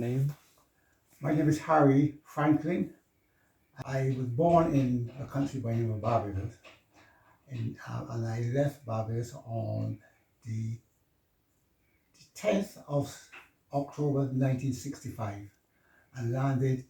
Name? My name is Harry Franklyn. I was born in a country by the name of Barbados, and I left Barbados on the 10th of October 1965 and landed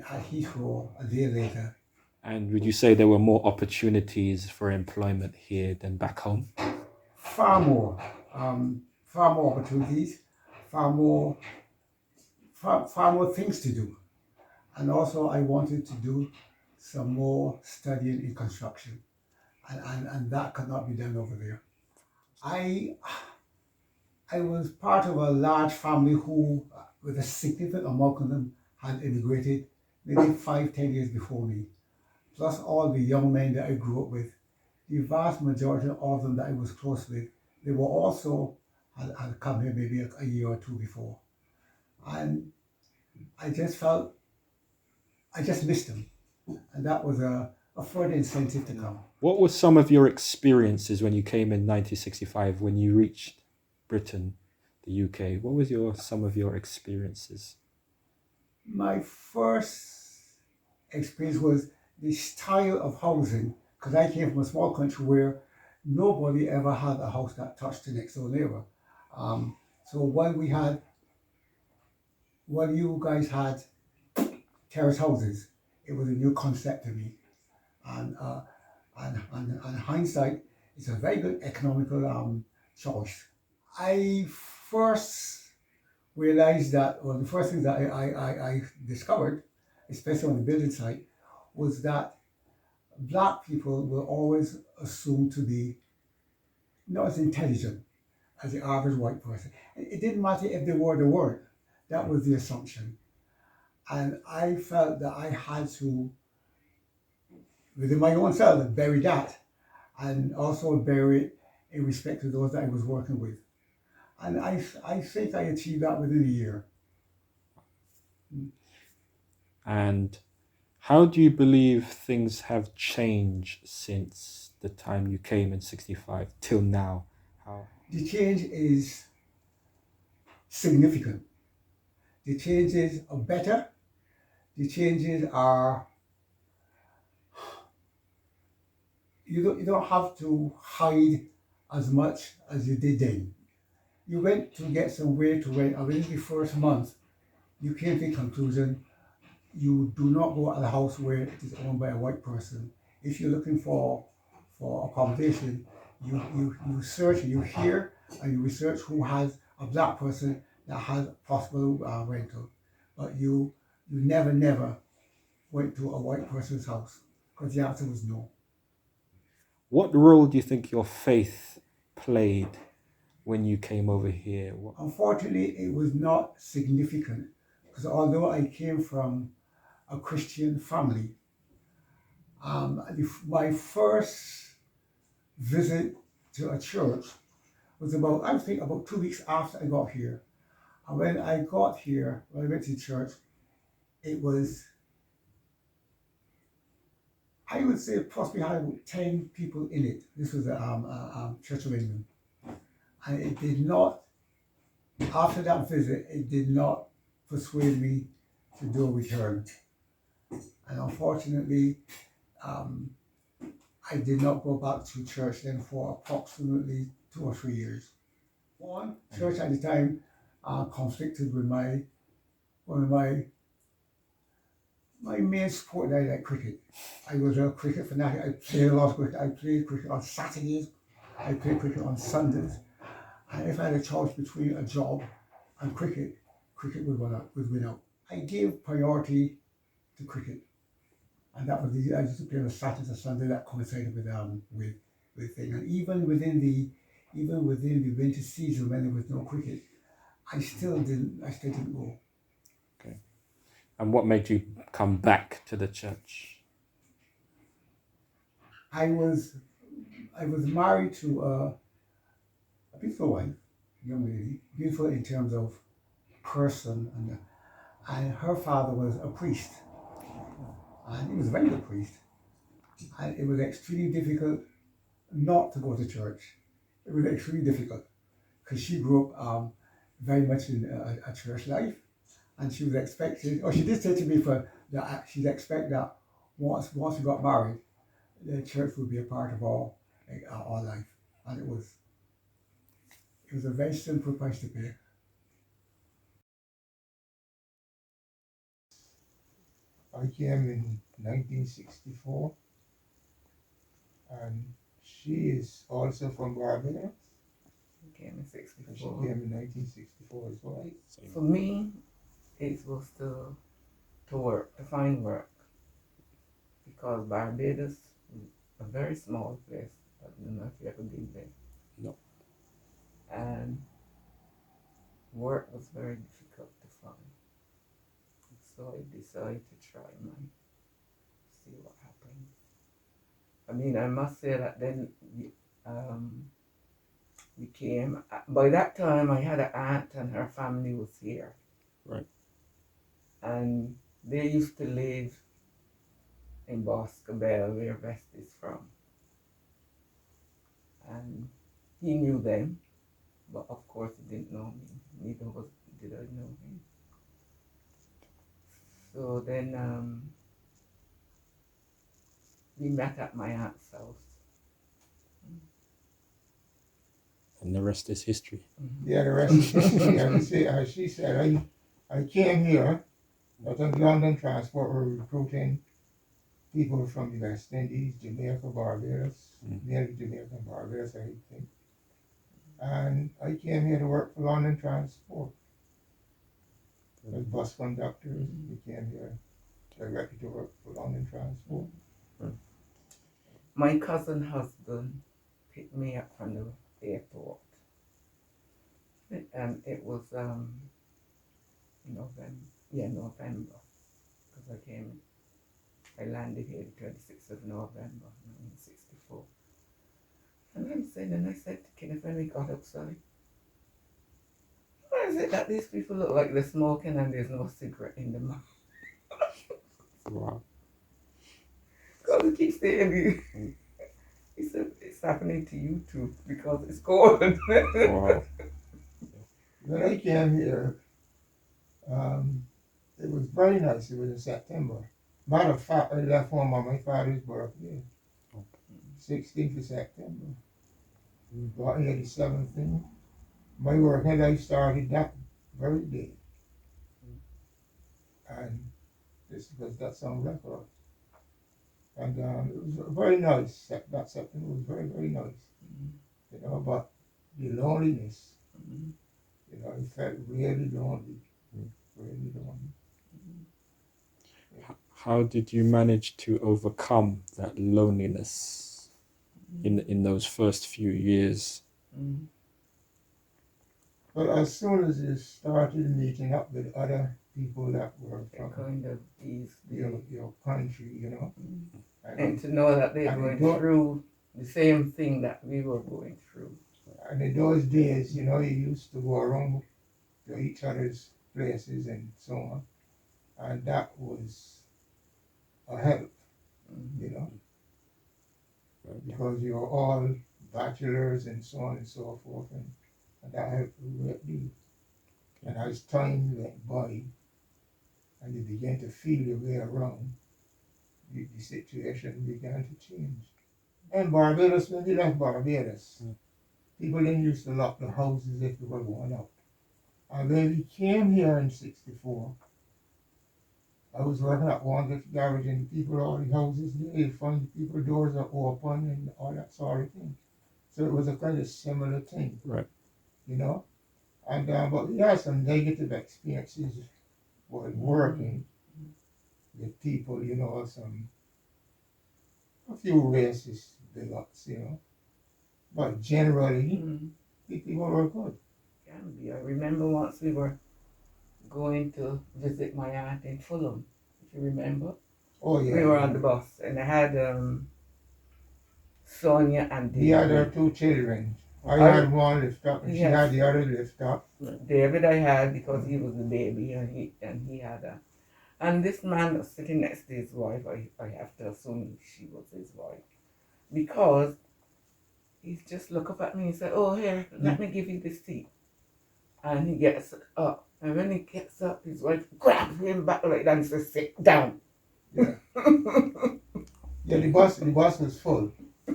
at Heathrow a day later. And would you say there were more opportunities for employment here than back home? Far more, far more opportunities, far more, far more things to do. And also I wanted to do some more studying in construction, and that could not be done over there. I I was part of a large family who, with a significant amount of them, had immigrated maybe 5, 10 years before me. Plus all the young men that I grew up with, the vast majority of them that I was close with, they were also had come here maybe a year or two before. And I just felt, I just missed them. And that was a further incentive to come. What were some of your experiences when you came in 1965, when you reached Britain, the UK? What was some of your experiences? My first experience was the style of housing, because I came from a small country where nobody ever had a house that touched the next door neighbor. So when you guys had terrace houses, it was a new concept to me. And and hindsight, it's a very good economical choice. I first realized that, or the first thing that I discovered, especially on the building site, was that black people were always assumed to be not as intelligent as the average white person. It didn't matter if they were the word. That was the assumption. And I felt that I had to, within my own self, bury that, and also bury it in respect to those that I was working with. And I think I achieved that within a year. And how do you believe things have changed since the time you came in 65 till now? How? The change is significant. The changes are better. The changes are, you don't have to hide as much as you did then. You went to get somewhere to rent, and within the first month, you came to the conclusion you do not go at a house where it is owned by a white person. If you're looking for accommodation, you search, you hear, and you research who has a black person that has possible rental. But you never went to a white person's house, because the answer was no. What role do you think your faith played when you came over here? Unfortunately, it was not significant, because although I came from a Christian family, my first visit to a church was I think about 2 weeks after I got here. And when I got here, when I went to church, it was, I would say, possibly had about 10 people in it. This was a Church of England. And it did not, after that visit, it did not persuade me to do a return. And unfortunately, I did not go back to church then for approximately 2 or 3 years. One, church at the time conflicted with one of my main sport that I like, cricket. I was a cricket fanatic. I played a lot of cricket. I played cricket on Saturdays. I played cricket on Sundays. And if I had a choice between a job and cricket, cricket would win out. I gave priority to cricket. And that was I used to play on Saturday and Sunday. That coincided with thing. And even within the winter season when there was no cricket, I still didn't go. Okay. And what made you come back to the church? I was married to a beautiful wife, young lady, beautiful in terms of person, and her father was a priest, and he was a very good priest, and it was extremely difficult not to go to church. It was extremely difficult because she grew up very much in a church life, and she was expecting, or she did say to me that she'd expect that once we got married, the church would be a part of our life, and it was a very simple price to pay. I came in 1964, and she is also from Barbados. She came in And she 64. came in 1964 as well. For me, it was to work, to find work, because Barbados is a very small place. I don't know if you ever been there. No. And work was very difficult to find. So I decided to try mine, see what happens. I mean, I must say that then we came. By that time, I had an aunt and her family was here. Right. And they used to live in Boscobel, where Vest is from. And he knew them, but of course he didn't know me. Neither did I know him. So then we met at my aunt's house. And the rest is history. Yeah, the rest is history. As she said, I came here, out of London Transport were recruiting people from the West Indies, Jamaica, Barbados, mainly Jamaica and Barbados, I think. And I came here to work for London Transport. As bus conductors, we came here directly to work for London Transport. My cousin husband picked me up from the airport. And it was November. Because I landed here the 26th of November, 1964. And I said to Kenneth when we got outside, why is it that these people look like they're smoking and there's no cigarette in the mouth? Wow. Because he keeps saying, he said, it's happening to you too, because it's cold. Wow. When I came here, it was very nice. It was in September. Matter of fact, I left home on my father's birthday, 16th of September. About 87th. My working life started that very day. And this was that's on record. And it was very nice. That September was very, very nice. You know, but the loneliness, you know, it felt really lonely. Really lonely. How did you manage to overcome that loneliness in those first few years? But as soon as you started meeting up with other people that were from Kind of ease your country, you know, and to know that they're going through the same thing that we were going through. And in those days, you know, you used to go around to each other's places and so on, and that was a help, you know, because you're all bachelors and so on and so forth, and that helped a great deal. And as time went by, and you began to feel your way around, the situation began to change. And Barbados, when we left Barbados, people didn't used to lock the houses if they were going out. And when we came here in 64, I was working at one garage and the people, all the houses there, you find the people doors are open and all that sort of thing. So it was a kind of similar thing. Right. You know? And but we had some negative experiences while working with people, you know, a few racist bigots, you know. But generally, people were good. Can be. I remember once we were going to visit my aunt in Fulham, if you remember. Oh yeah. We were on the bus and I had Sonia and David. He had her two children. I had one lift up and she had the other lift up. David I had because he was the baby and he had a. And this man was sitting next to his wife. I have to assume she was his wife. Because he just looked up at me and said, oh, here, let me give you this tea. And he gets up And when he gets up, his wife grabs him back like that and says, sit down. Yeah. Yeah, the bus was full,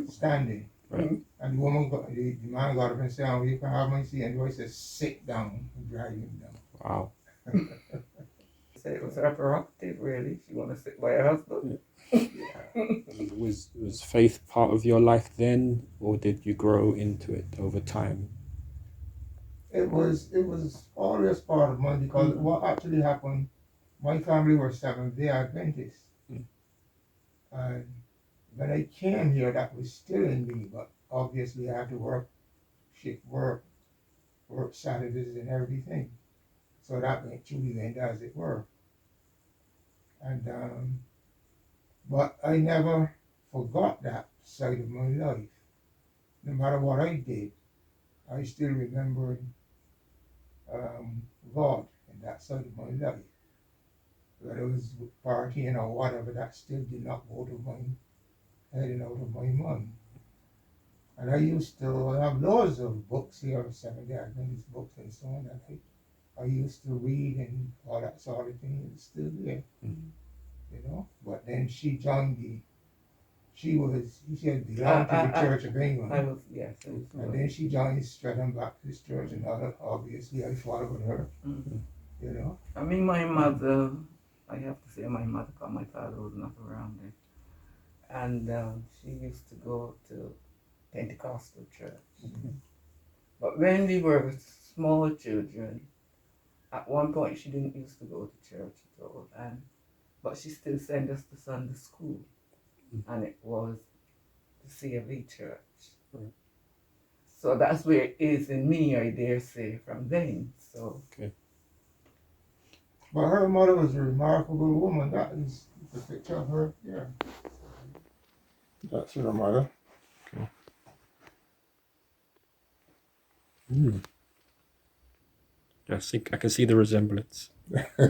standing. Right. And the man got up and said, "Oh, you can have my seat." And the boy said, "Sit down," and drag him down. Wow. So it was her prerogative, really. She wanted to sit by her husband. Was faith part of your life then, or did you grow into it over time? It was always part of mine because what actually happened, my family were Seventh-day Adventists. And when I came here, that was still in me, but obviously I had to work Saturdays and everything. So that went through the end, as it were. And but I never forgot that side of my life. No matter what I did, I still remembered God in that side of my life. Whether it was partying or whatever, that still did not go to my head and out of my mind. And I used to have loads of books here, Seventh-day Adventist books and so on, that I used to read and all that sort of thing. It's still there, you know. But then she joined she had belonged to the Church of England. Yes. And then she joined the Streatham Baptist Church, and obviously I followed her, you know. I mean, my mother, I have to say my mother, because my father was not around then. And she used to go to Pentecostal church. But when we were small children, at one point she didn't used to go to church at all, but she still sent us to Sunday school, and it was the CFE church. So that's where it is in me, I dare say, from then. So. Okay. But her mother was a remarkable woman. That is the picture of her. Yeah. That's her mother. Okay. Yes, I can see the resemblance. I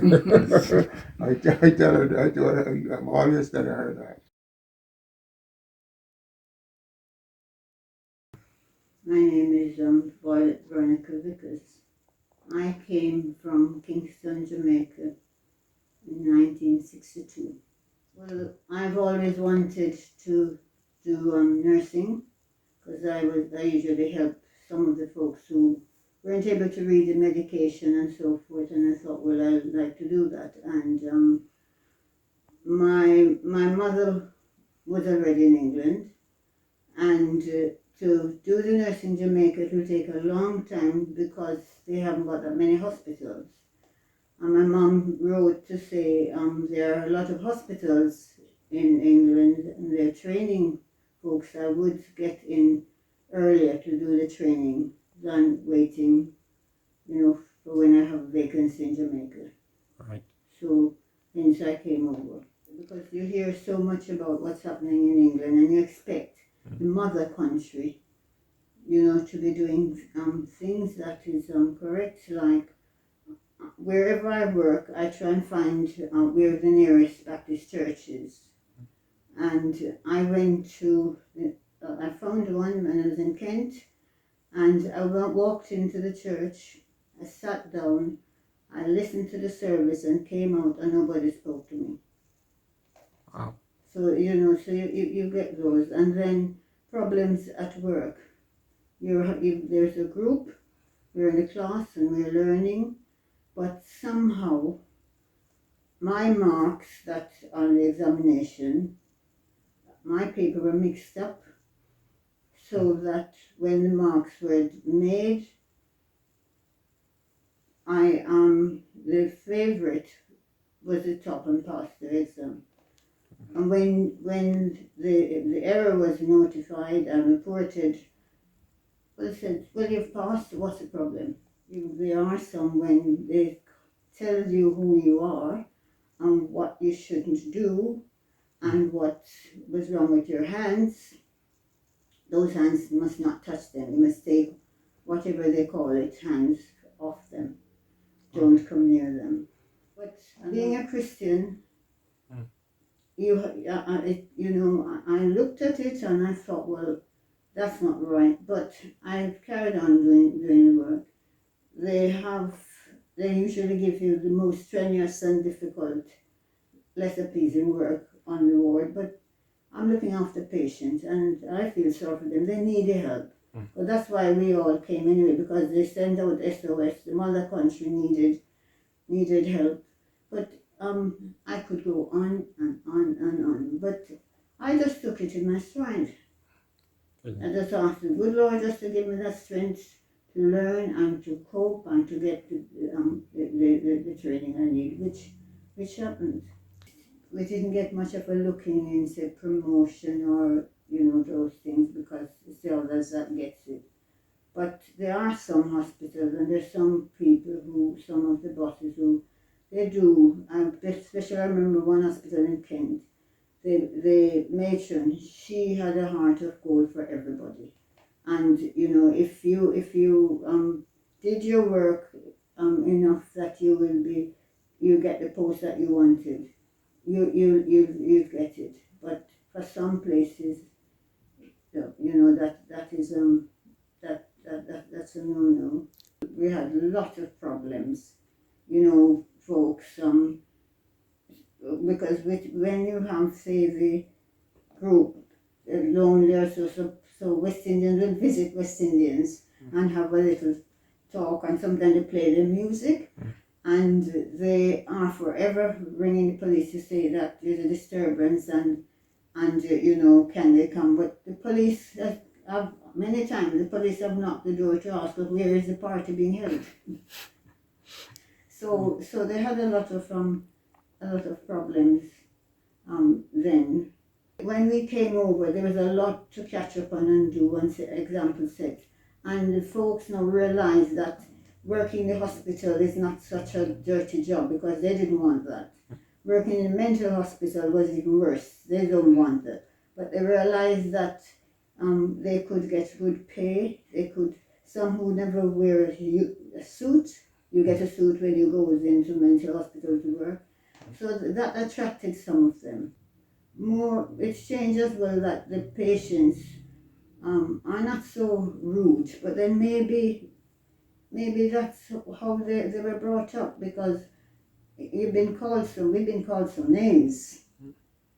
tell her, I'm always telling her that. My name is Veronica Vickers. I came from Kingston, Jamaica in 1962. Well, I've always wanted to do nursing because I usually help some of the folks who weren't able to read the medication and so forth, and I thought, well, I'd like to do that. And my mother was already in England, and to do the nursing in Jamaica, it will take a long time because they haven't got that many hospitals. And my mom wrote to say there are a lot of hospitals in England, and they're training folks that would get in earlier to do the training than waiting, for when I have a vacancy in Jamaica. Right. So hence I came over. Because you hear so much about what's happening in England, and you expect the mother country, to be doing things that is correct. Like wherever I work, I try and find where the nearest Baptist church is. And I went to, I found one when I was in Kent, and I walked into the church, I sat down, I listened to the service and came out and nobody spoke to me. Wow. So, you get those. And then problems at work. There's a group, we're in a class and we're learning, but somehow my marks that on the examination, my paper were mixed up, so that when the marks were made, the favorite was the top and passed the exam. And when the error was notified and reported, well, they said, well, you've passed, what's the problem? There are some when they tell you who you are and what you shouldn't do and what was wrong with your hands. Those hands must not touch them. You must take whatever they call it, hands off them. Don't come near them. But being a Christian, I looked at it and I thought, well, that's not right. But I've carried on doing the work. They have they usually give you the most strenuous and difficult, less appeasing work on the ward, but I'm looking after patients and I feel sorry for them. They need the help. But that's why we all came anyway, because they sent out SOS. The mother country needed help. But I could go on and on and on. But I just took it in my stride. I just asked the good Lord just to give me that strength to learn and to cope and to get the training I need, which happened. We didn't get much of a looking into promotion or, those things, because it's the others that gets it. But there are some hospitals and there's some people who, some of the bosses who, they do, especially I remember one hospital in Kent, the matron, she had a heart of gold for everybody. And, if you did your work enough that you get the post that you wanted, you get it. But for some places, that's a no-no. We had a lot of problems, folks, because when you have, say, the group, lonely or so West Indians will visit West Indians and have a little talk, and sometimes they play their music, and they are forever ringing the police to say that there's a disturbance and can they come? But the police have many times the police have knocked the door to ask us where is the party being held. So they had a lot of problems then. When we came over, there was a lot to catch up on and do, one example set, and the folks now realize that working in the hospital is not such a dirty job, because they didn't want that. Working in a mental hospital was even worse. They don't want that. But they realized that they could get good pay. They could, some who never wear a suit, you get a suit when you go into mental hospital to work. So that attracted some of them. More, it's changed as well that the patients are not so rude, but then maybe that's how they were brought up, because we've been called some names,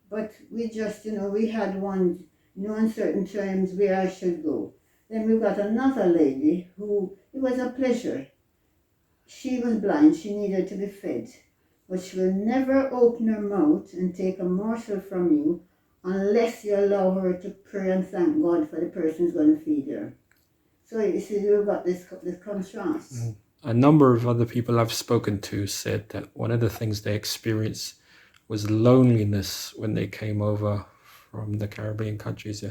but we just, we had one, on certain terms where I should go. Then we got another lady who, it was a pleasure. She was blind, she needed to be fed, but she will never open her mouth and take a morsel from you unless you allow her to pray and thank God for the person who's going to feed her. So you see, you've got this contrast. A number of other people I've spoken to said that one of the things they experienced was loneliness when they came over from the Caribbean countries.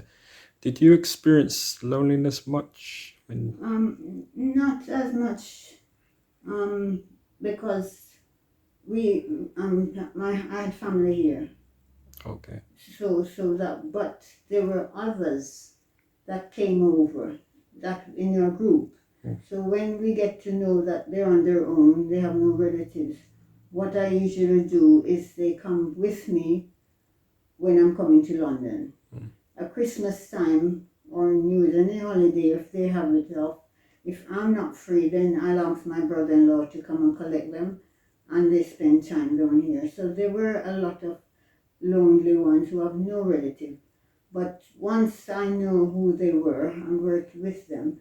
Did you experience loneliness much? Not as much, because I had family here. Okay. So that, but there were others that came over, that in your group. So when we get to know that they're on their own, they have no relatives, what I usually do is they come with me when I'm coming to London. At Christmas time or New Year's, any holiday, if they have it off, if I'm not free, then I'll ask my brother-in-law to come and collect them, and they spend time down here. So there were a lot of lonely ones who have no relative. But once I know who they were and worked with them,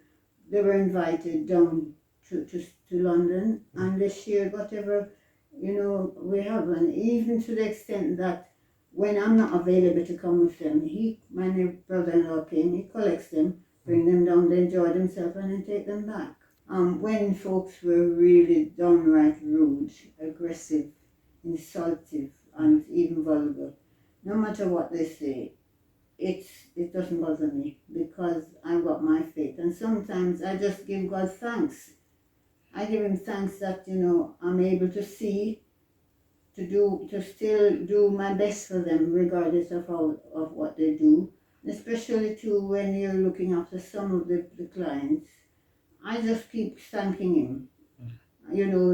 they were invited down to London, and they shared whatever, we have. And even to the extent that when I'm not available to come with them, my brother-in-law came, he collects them, bring them down, they enjoy themselves, and then take them back. When folks were really downright rude, aggressive, insultive, and even vulgar, no matter what they say, it doesn't bother me, because I've got my faith. And sometimes I just give God thanks. I give him thanks that, I'm able to see, to still do my best for them, regardless of what they do. Especially too when you're looking after some of the clients. I just keep thanking him.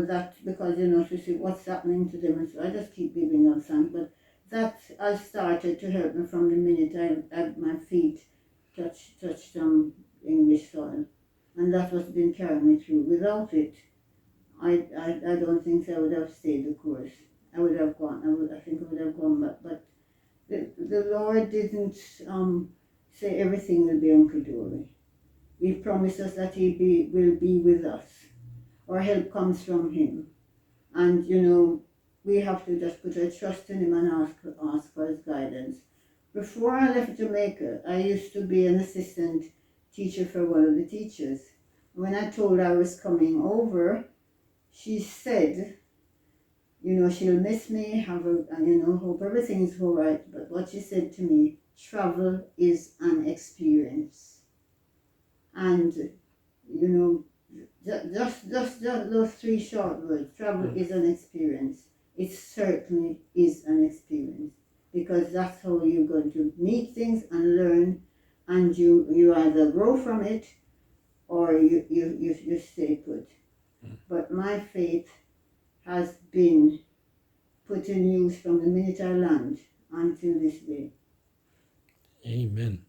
That, because, to see what's happening to them. And so I just keep giving them thanks. But that has started to help me from the minute my feet touched English soil. And that's what's been carrying me through. Without it, I don't think I would have stayed the course. I would have gone. I think I would have gone back. But the Lord didn't say everything will be hunky dory. He promised us that will be with us. Our help comes from Him, and we have to just put our trust in Him and ask for His guidance. Before I left Jamaica, I used to be an assistant teacher for one of the teachers. When I told her I was coming over, she said, she'll miss me, hope everything's all right. But what she said to me, travel is an experience. And, just those three short words, travel is an experience. It certainly is an experience, because that's how you're going to meet things and learn, and you either grow from it or you stay put. But my faith has been put in use from the minute I land until this day. Amen.